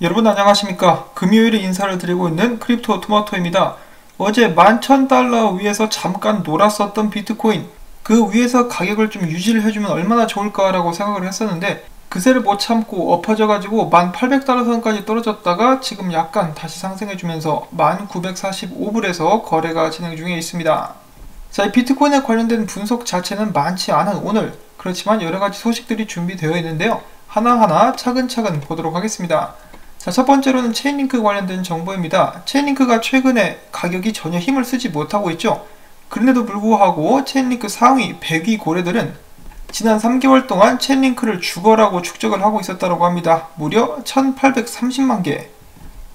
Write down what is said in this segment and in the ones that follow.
여러분 안녕하십니까. 금요일에 인사를 드리고 있는 크립토 토마토입니다. 어제 11,000달러 위에서 잠깐 놀았었던 비트코인, 그 위에서 가격을 좀 유지를 해주면 얼마나 좋을까라고 생각을 했었는데 그새를 못 참고 엎어져 가지고 1,800달러 선까지 떨어졌다가 지금 약간 다시 상승해주면서 1,945불에서 거래가 진행 중에 있습니다. 자, 이 비트코인에 관련된 분석 자체는 많지 않은 오늘, 그렇지만 여러가지 소식들이 준비되어 있는데요, 하나하나 차근차근 보도록 하겠습니다. 자, 첫 번째로는 체인링크 관련된 정보입니다. 체인링크가 최근에 가격이 전혀 힘을 쓰지 못하고 있죠. 그런데도 불구하고 체인링크 상위 100위 고래들은 지난 3개월 동안 체인링크를 죽어라고 축적을 하고 있었다고 합니다. 무려 1830만 개.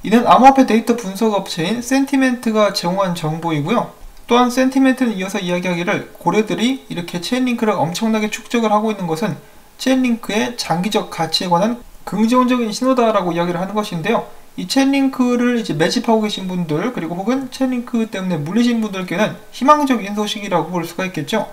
이는 암호화폐 데이터 분석 업체인 센티멘트가 제공한 정보이고요. 또한 센티멘트는 이어서 이야기하기를 고래들이 이렇게 체인링크를 엄청나게 축적을 하고 있는 것은 체인링크의 장기적 가치에 관한 긍정적인 신호다라고 이야기를 하는 것인데요. 이 체인링크를 이제 매집하고 계신 분들, 그리고 혹은 체인링크 때문에 물리신 분들께는 희망적인 소식이라고 볼 수가 있겠죠.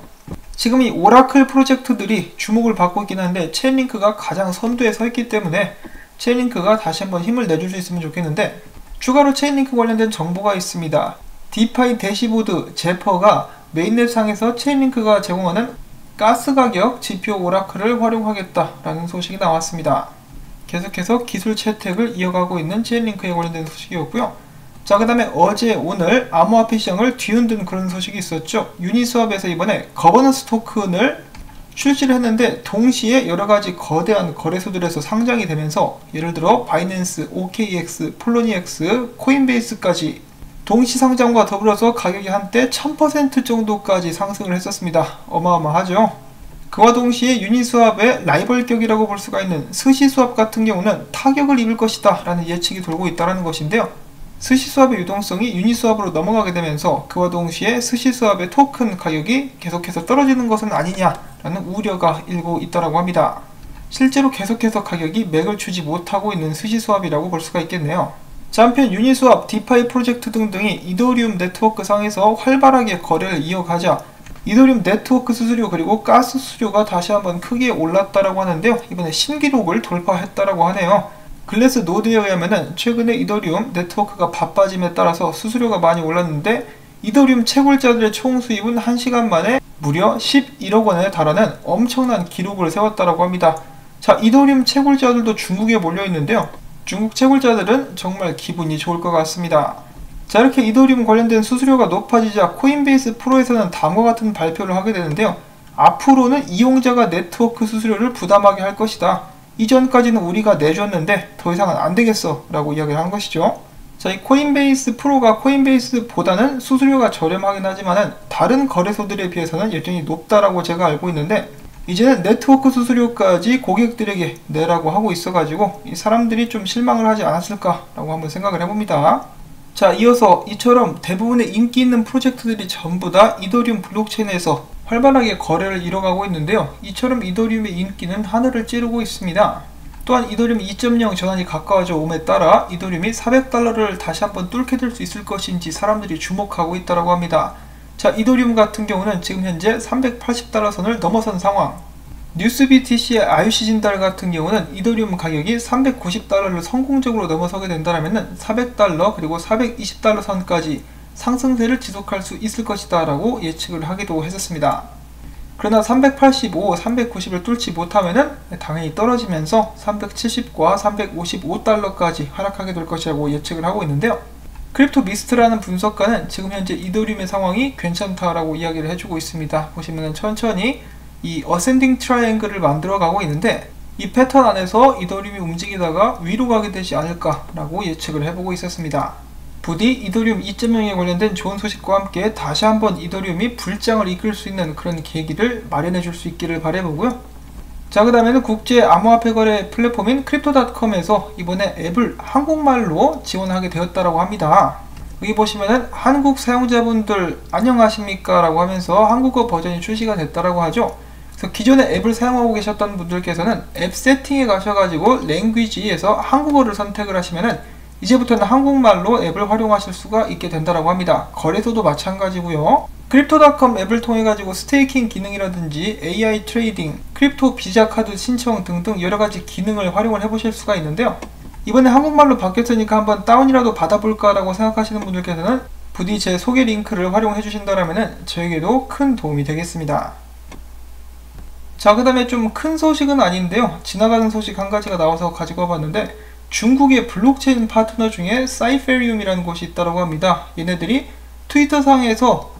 지금 이 오라클 프로젝트들이 주목을 받고 있긴 한데 체인링크가 가장 선두에 서 있기 때문에 체인링크가 다시 한번 힘을 내줄 수 있으면 좋겠는데, 추가로 체인링크 관련된 정보가 있습니다. 디파이 대시보드 제퍼가 메인넷 상에서 체인링크가 제공하는 가스 가격 지표 오라클을 활용하겠다라는 소식이 나왔습니다. 계속해서 기술 채택을 이어가고 있는 체인링크에 관련된 소식이었고요. 자, 그 다음에 어제 오늘 암호화폐 시장을 뒤흔든 그런 소식이 있었죠. 유니스왑에서 이번에 거버넌스 토큰을 출시를 했는데 동시에 여러가지 거대한 거래소들에서 상장이 되면서 예를 들어 바이낸스, OKX, 폴로니엑스, 코인베이스까지 동시 상장과 더불어서 가격이 한때 1000% 정도까지 상승을 했었습니다. 어마어마하죠. 그와 동시에 유니스왑의 라이벌격이라고 볼 수가 있는 스시스왑 같은 경우는 타격을 입을 것이다 라는 예측이 돌고 있다는 것인데요. 스시스왑의 유동성이 유니스왑으로 넘어가게 되면서 그와 동시에 스시스왑의 토큰 가격이 계속해서 떨어지는 것은 아니냐라는 우려가 일고 있다고 합니다. 실제로 계속해서 가격이 맥을 추지 못하고 있는 스시스왑이라고 볼 수가 있겠네요. 자, 한편 유니스왑, 디파이 프로젝트 등등이 이더리움 네트워크 상에서 활발하게 거래를 이어가자 이더리움 네트워크 수수료 그리고 가스 수수료가 다시 한번 크게 올랐다라고 하는데요. 이번에 신기록을 돌파했다라고 하네요. 글래스 노드에 의하면은 최근에 이더리움 네트워크가 바빠짐에 따라서 수수료가 많이 올랐는데 이더리움 채굴자들의 총 수입은 1시간 만에 무려 11억 원에 달하는 엄청난 기록을 세웠다라고 합니다. 자, 이더리움 채굴자들도 중국에 몰려 있는데요. 중국 채굴자들은 정말 기분이 좋을 것 같습니다. 자, 이렇게 이더리움 관련된 수수료가 높아지자 코인베이스 프로에서는 다음과 같은 발표를 하게 되는데요. 앞으로는 이용자가 네트워크 수수료를 부담하게 할 것이다. 이전까지는 우리가 내줬는데 더 이상은 안 되겠어 라고 이야기를 한 것이죠. 자, 이 코인베이스 프로가 코인베이스보다는 수수료가 저렴하긴 하지만은 다른 거래소들에 비해서는 여전히 높다라고 제가 알고 있는데, 이제는 네트워크 수수료까지 고객들에게 내라고 하고 있어가지고 이 사람들이 좀 실망을 하지 않았을까라고 한번 생각을 해봅니다. 자, 이어서 이처럼 대부분의 인기 있는 프로젝트들이 전부 다 이더리움 블록체인에서 활발하게 거래를 이뤄가고 있는데요. 이처럼 이더리움의 인기는 하늘을 찌르고 있습니다. 또한 이더리움 2.0 전환이 가까워져 옴에 따라 이더리움이 400달러를 다시 한번 뚫게 될 수 있을 것인지 사람들이 주목하고 있다고 합니다. 자, 이더리움 같은 경우는 지금 현재 380달러 선을 넘어선 상황. 뉴스BTC의 IOC 진달 같은 경우는 이더리움 가격이 390달러를 성공적으로 넘어서게 된다면 400달러 그리고 420달러 선까지 상승세를 지속할 수 있을 것이다 라고 예측을 하기도 했었습니다. 그러나 385, 390을 뚫지 못하면 당연히 떨어지면서 370과 355달러까지 하락하게 될 것이라고 예측을 하고 있는데요. 크립토 미스트라는 분석가는 지금 현재 이더리움의 상황이 괜찮다라고 이야기를 해주고 있습니다. 보시면 천천히 이 어센딩 트라이앵글을 만들어 가고 있는데 이 패턴 안에서 이더리움이 움직이다가 위로 가게 되지 않을까라고 예측을 해보고 있었습니다. 부디 이더리움 2.0에 관련된 좋은 소식과 함께 다시 한번 이더리움이 불장을 이끌 수 있는 그런 계기를 마련해 줄 수 있기를 바라보고요. 자, 그 다음에는 국제 암호화폐 거래 플랫폼인 크립토닷컴에서 이번에 앱을 한국말로 지원하게 되었다고 합니다. 여기 보시면은 한국 사용자분들 안녕하십니까 라고 하면서 한국어 버전이 출시가 됐다고 하죠. 그래서 기존에 앱을 사용하고 계셨던 분들께서는 앱 세팅에 가셔가지고 랭귀지에서 한국어를 선택을 하시면은 이제부터는 한국말로 앱을 활용하실 수가 있게 된다고 합니다. 거래소도 마찬가지고요. 크립토닷컴 앱을 통해 가지고 스테이킹 기능이라든지 AI 트레이딩, 크립토 비자 카드 신청 등등 여러가지 기능을 활용을 해보실 수가 있는데요. 이번에 한국말로 바뀌었으니까 한번 다운이라도 받아볼까 라고 생각하시는 분들께서는 부디 제 소개 링크를 활용해 주신다면 저에게도 큰 도움이 되겠습니다. 자, 그 다음에 좀 큰 소식은 아닌데요, 지나가는 소식 한 가지가 나와서 가지고 와봤는데, 중국의 블록체인 파트너 중에 사이페리움이라는 곳이 있다고 합니다. 얘네들이 트위터 상에서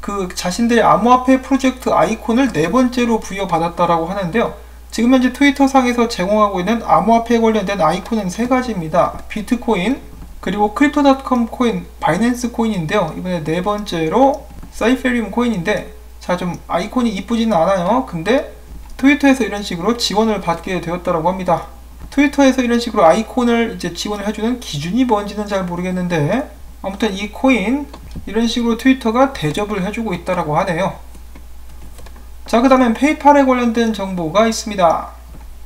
그 자신들의 암호화폐 프로젝트 아이콘을 4번째로 부여받았다라고 하는데요, 지금 현재 트위터 상에서 제공하고 있는 암호화폐에 관련된 아이콘은 3가지입니다. 비트코인, 그리고 크립토닷컴 코인, 바이낸스 코인인데요, 이번에 4번째로 사이페리움 코인인데, 자, 좀 아이콘이 이쁘지는 않아요. 근데 트위터에서 이런 식으로 지원을 받게 되었다고 합니다. 트위터에서 이런 식으로 아이콘을 이제 지원을 해주는 기준이 뭔지는 잘 모르겠는데, 아무튼 이 코인 이런 식으로 트위터가 대접을 해주고 있다고 하네요. 자, 그 다음엔 페이팔에 관련된 정보가 있습니다.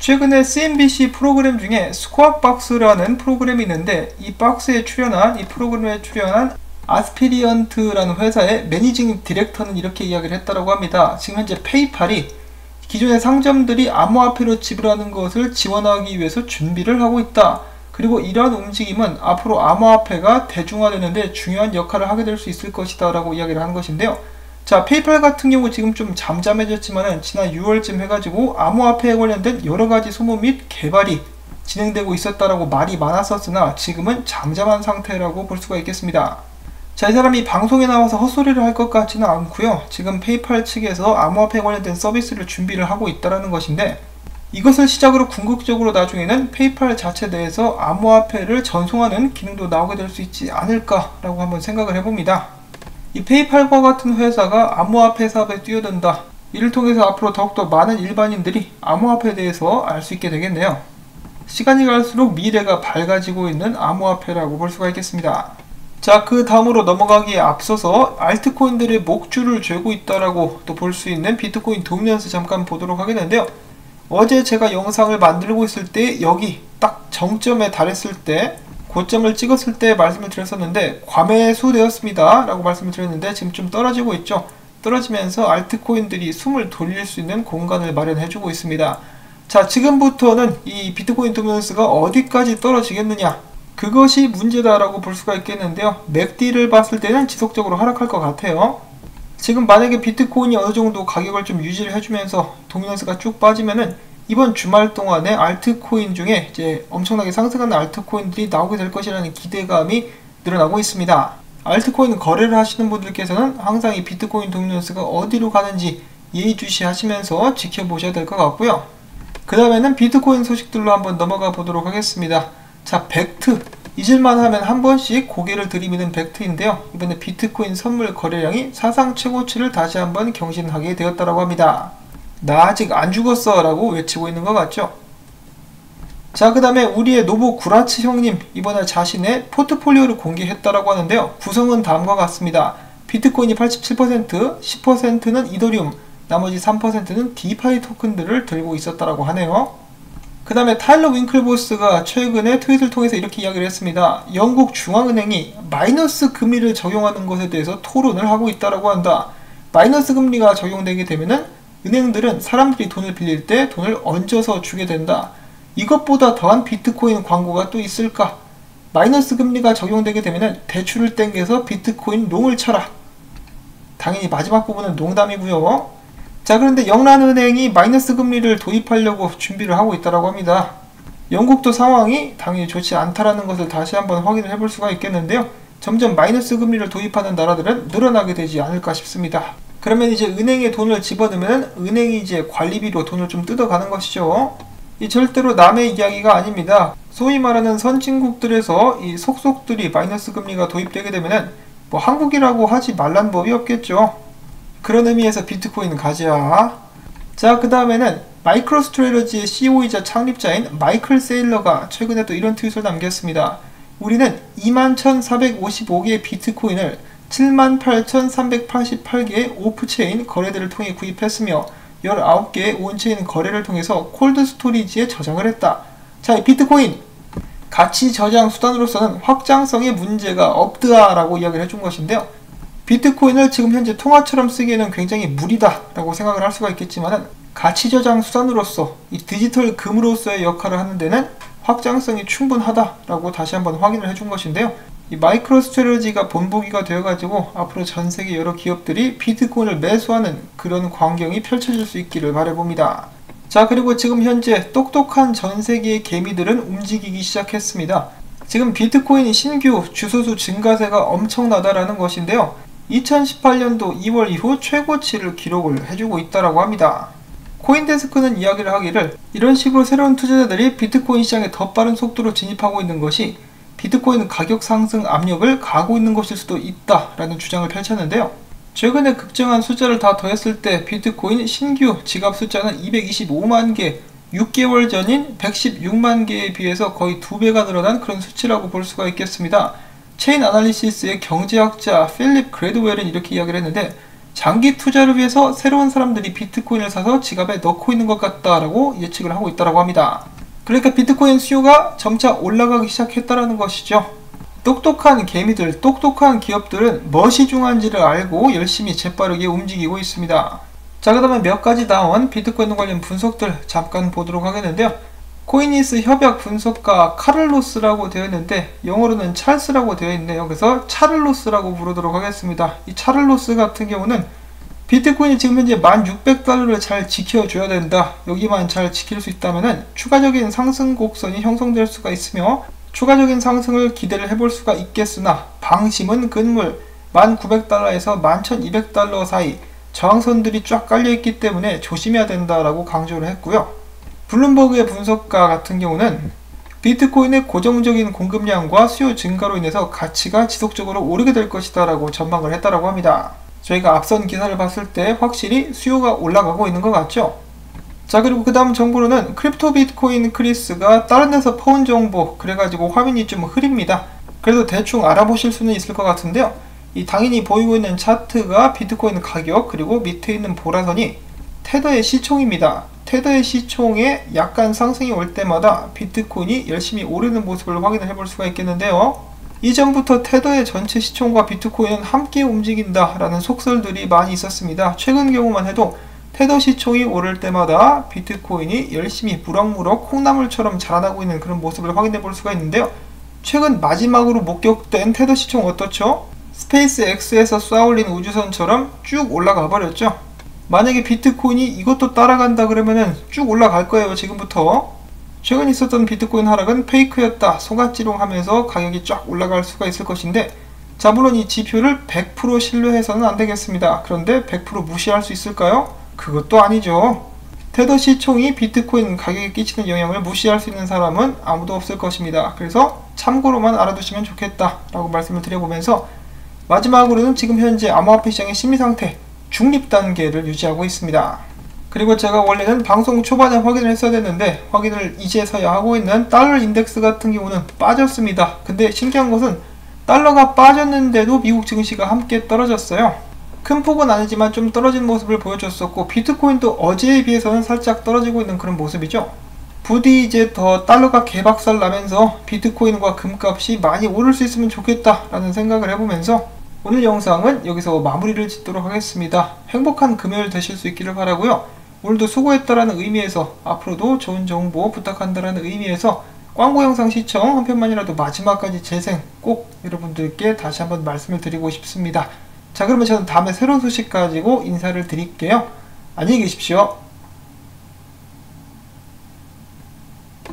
최근에 CNBC 프로그램 중에 스쿼트박스라는 프로그램이 있는데, 이 프로그램에 출연한 아스피리언트라는 회사의 매니징 디렉터는 이렇게 이야기를 했다고 합니다. 지금 현재 페이팔이 기존의 상점들이 암호화폐로 지불하는 것을 지원하기 위해서 준비를 하고 있다. 그리고 이러한 움직임은 앞으로 암호화폐가 대중화되는데 중요한 역할을 하게 될 수 있을 것이다 라고 이야기를 한 것인데요. 자, 페이팔 같은 경우 지금 좀 잠잠해졌지만은 지난 6월쯤 해가지고 암호화폐에 관련된 여러가지 소문 및 개발이 진행되고 있었다라고 말이 많았었으나 지금은 잠잠한 상태라고 볼 수가 있겠습니다. 자, 이 사람이 방송에 나와서 헛소리를 할 것 같지는 않고요. 지금 페이팔 측에서 암호화폐 관련된 서비스를 준비를 하고 있다는 것인데, 이것을 시작으로 궁극적으로 나중에는 페이팔 자체 내에서 암호화폐를 전송하는 기능도 나오게 될 수 있지 않을까라고 한번 생각을 해봅니다. 이 페이팔과 같은 회사가 암호화폐 사업에 뛰어든다. 이를 통해서 앞으로 더욱더 많은 일반인들이 암호화폐에 대해서 알 수 있게 되겠네요. 시간이 갈수록 미래가 밝아지고 있는 암호화폐라고 볼 수가 있겠습니다. 자, 그 다음으로 넘어가기에 앞서서 알트코인들의 목줄을 죄고 있다라고 또 볼 수 있는 비트코인 도미넌스 잠깐 보도록 하겠는데요. 어제 제가 영상을 만들고 있을 때 여기 딱 정점에 달했을 때, 고점을 찍었을 때 말씀을 드렸었는데 과매수되었습니다 라고 말씀을 드렸는데, 지금 좀 떨어지고 있죠. 떨어지면서 알트코인들이 숨을 돌릴 수 있는 공간을 마련해 주고 있습니다. 자, 지금부터는 이 비트코인 도미넌스가 어디까지 떨어지겠느냐, 그것이 문제다라고 볼 수가 있겠는데요. 맥디를 봤을 때는 지속적으로 하락할 것 같아요. 지금 만약에 비트코인이 어느 정도 가격을 좀 유지를 해주면서 도미넌스가 쭉 빠지면은 이번 주말 동안에 알트코인 중에 이제 엄청나게 상승하는 알트코인들이 나오게 될 것이라는 기대감이 늘어나고 있습니다. 알트코인 거래를 하시는 분들께서는 항상 이 비트코인 도미넌스가 어디로 가는지 예의주시하시면서 지켜보셔야 될 것 같고요. 그 다음에는 비트코인 소식들로 한번 넘어가 보도록 하겠습니다. 자, 벡트, 잊을만 하면 한 번씩 고개를 들이미는 벡트인데요, 이번에 비트코인 선물 거래량이 사상 최고치를 다시 한번 경신하게 되었다고 합니다. 나 아직 안 죽었어 라고 외치고 있는 것 같죠. 자, 그 다음에 우리의 노부 구라치 형님 이번에 자신의 포트폴리오를 공개했다라고 하는데요, 구성은 다음과 같습니다. 비트코인이 87%, 10%는 이더리움, 나머지 3%는 디파이 토큰들을 들고 있었다라고 하네요. 그 다음에 타일러 윙클보스가 최근에 트윗을 통해서 이렇게 이야기를 했습니다. 영국 중앙은행이 마이너스 금리를 적용하는 것에 대해서 토론을 하고 있다고 한다. 마이너스 금리가 적용되게 되면은 은행들은 사람들이 돈을 빌릴 때 돈을 얹어서 주게 된다. 이것보다 더한 비트코인 광고가 또 있을까? 마이너스 금리가 적용되게 되면은 대출을 땡겨서 비트코인 롱을 쳐라. 당연히 마지막 부분은 농담이고요. 자, 그런데 영란은행이 마이너스 금리를 도입하려고 준비를 하고 있다고 합니다. 영국도 상황이 당연히 좋지 않다라는 것을 다시 한번 확인을 해볼 수가 있겠는데요. 점점 마이너스 금리를 도입하는 나라들은 늘어나게 되지 않을까 싶습니다. 그러면 이제 은행에 돈을 집어넣으면 은행이 이제 관리비로 돈을 좀 뜯어가는 것이죠. 이 절대로 남의 이야기가 아닙니다. 소위 말하는 선진국들에서 이 속속들이 마이너스 금리가 도입되게 되면은 뭐 한국이라고 하지 말란 법이 없겠죠. 그런 의미에서 비트코인 가자. 자, 그 다음에는 마이크로스트레러지의 CEO이자 창립자인 마이클 세일러가 최근에 또 이런 트윗을 남겼습니다. 우리는 21,455개의 비트코인을 78,388개의 오프체인 거래들을 통해 구입했으며 19개의 온체인 거래를 통해서 콜드 스토리지에 저장을 했다. 자, 이 비트코인 가치 저장 수단으로서는 확장성에 문제가 없드아 라고 이야기를 해준 것인데요. 비트코인을 지금 현재 통화처럼 쓰기에는 굉장히 무리다 라고 생각을 할 수가 있겠지만 가치 저장 수단으로서 이 디지털 금으로서의 역할을 하는 데는 확장성이 충분하다라고 다시 한번 확인을 해준 것인데요. 이 마이크로스트래tegy가 본보기가 되어가지고 앞으로 전세계 여러 기업들이 비트코인을 매수하는 그런 광경이 펼쳐질 수 있기를 바라봅니다. 자, 그리고 지금 현재 똑똑한 전세계의 개미들은 움직이기 시작했습니다. 지금 비트코인 신규 주소수 증가세가 엄청나다라는 것인데요. 2018년도 2월 이후 최고치를 기록을 해주고 있다라고 합니다. 코인데스크는 이야기를 하기를 이런 식으로 새로운 투자자들이 비트코인 시장에 더 빠른 속도로 진입하고 있는 것이 비트코인 가격 상승 압력을 가하고 있는 것일 수도 있다라는 주장을 펼쳤는데요. 최근에 급증한 숫자를 다 더했을 때 비트코인 신규 지갑 숫자는 225만 개, 6개월 전인 116만 개에 비해서 거의 2배가 늘어난 그런 수치라고 볼 수가 있겠습니다. 체인 아날리시스의 경제학자 필립 그레드웰은 이렇게 이야기를 했는데 장기 투자를 위해서 새로운 사람들이 비트코인을 사서 지갑에 넣고 있는 것 같다라고 예측을 하고 있다고 합니다. 그러니까 비트코인 수요가 점차 올라가기 시작했다라는 것이죠. 똑똑한 개미들, 똑똑한 기업들은 무엇이 중요한지를 알고 열심히 재빠르게 움직이고 있습니다. 자, 그 다음에 몇 가지 나온 비트코인 관련 분석들 잠깐 보도록 하겠는데요. 코이니스 협약 분석가 카를로스라고 되어 있는데 영어로는 찰스라고 되어 있네요. 그래서 차를로스라고 부르도록 하겠습니다. 이 차를로스 같은 경우는 비트코인이 지금 현재 1600달러를 잘 지켜줘야 된다. 여기만 잘 지킬 수 있다면 추가적인 상승 곡선이 형성될 수가 있으며 추가적인 상승을 기대를 해볼 수가 있겠으나 방심은 금물 1900달러에서 11200달러 사이 저항선들이 쫙 깔려있기 때문에 조심해야 된다라고 강조를 했고요. 블룸버그의 분석가 같은 경우는 비트코인의 고정적인 공급량과 수요 증가로 인해서 가치가 지속적으로 오르게 될 것이다 라고 전망을 했다라고 합니다. 저희가 앞선 기사를 봤을 때 확실히 수요가 올라가고 있는 것 같죠. 자, 그리고 그 다음 정보로는 크립토 비트코인 크리스가 다른 데서 퍼온 정보 그래가지고 화면이 좀 흐립니다. 그래도 대충 알아보실 수는 있을 것 같은데요. 이 당연히 보이고 있는 차트가 비트코인 가격 그리고 밑에 있는 보라선이 테더의 시총입니다. 테더의 시총에 약간 상승이 올 때마다 비트코인이 열심히 오르는 모습을 확인을 해볼 수가 있겠는데요. 이전부터 테더의 전체 시총과 비트코인은 함께 움직인다라는 속설들이 많이 있었습니다. 최근 경우만 해도 테더 시총이 오를 때마다 비트코인이 열심히 무럭무럭 콩나물처럼 자라나고 있는 그런 모습을 확인해 볼 수가 있는데요. 최근 마지막으로 목격된 테더 시총 어떻죠? 스페이스 X에서 쏘아올린 우주선처럼 쭉 올라가 버렸죠. 만약에 비트코인이 이것도 따라간다 그러면은 쭉 올라갈 거예요. 지금부터. 최근 있었던 비트코인 하락은 페이크였다, 속았지롱 하면서 가격이 쫙 올라갈 수가 있을 것인데, 자, 물론 이 지표를 100% 신뢰해서는 안 되겠습니다. 그런데 100% 무시할 수 있을까요? 그것도 아니죠. 테더 시총이 비트코인 가격에 끼치는 영향을 무시할 수 있는 사람은 아무도 없을 것입니다. 그래서 참고로만 알아두시면 좋겠다라고 말씀을 드려보면서 마지막으로는 지금 현재 암호화폐 시장의 심리 상태 중립 단계를 유지하고 있습니다. 그리고 제가 원래는 방송 초반에 확인을 했어야 됐는데 확인을 이제서야 하고 있는 달러 인덱스 같은 경우는 빠졌습니다. 근데 신기한 것은 달러가 빠졌는데도 미국 증시가 함께 떨어졌어요. 큰 폭은 아니지만 좀 떨어진 모습을 보여줬었고 비트코인도 어제에 비해서는 살짝 떨어지고 있는 그런 모습이죠. 부디 이제 더 달러가 개박살 나면서 비트코인과 금값이 많이 오를 수 있으면 좋겠다 라는 생각을 해보면서 오늘 영상은 여기서 마무리를 짓도록 하겠습니다. 행복한 금요일 되실 수 있기를 바라고요. 오늘도 수고했다라는 의미에서 앞으로도 좋은 정보 부탁한다라는 의미에서 광고 영상 시청 한 편만이라도 마지막까지 재생 꼭 여러분들께 다시 한번 말씀을 드리고 싶습니다. 자, 그러면 저는 다음에 새로운 소식 가지고 인사를 드릴게요. 안녕히 계십시오.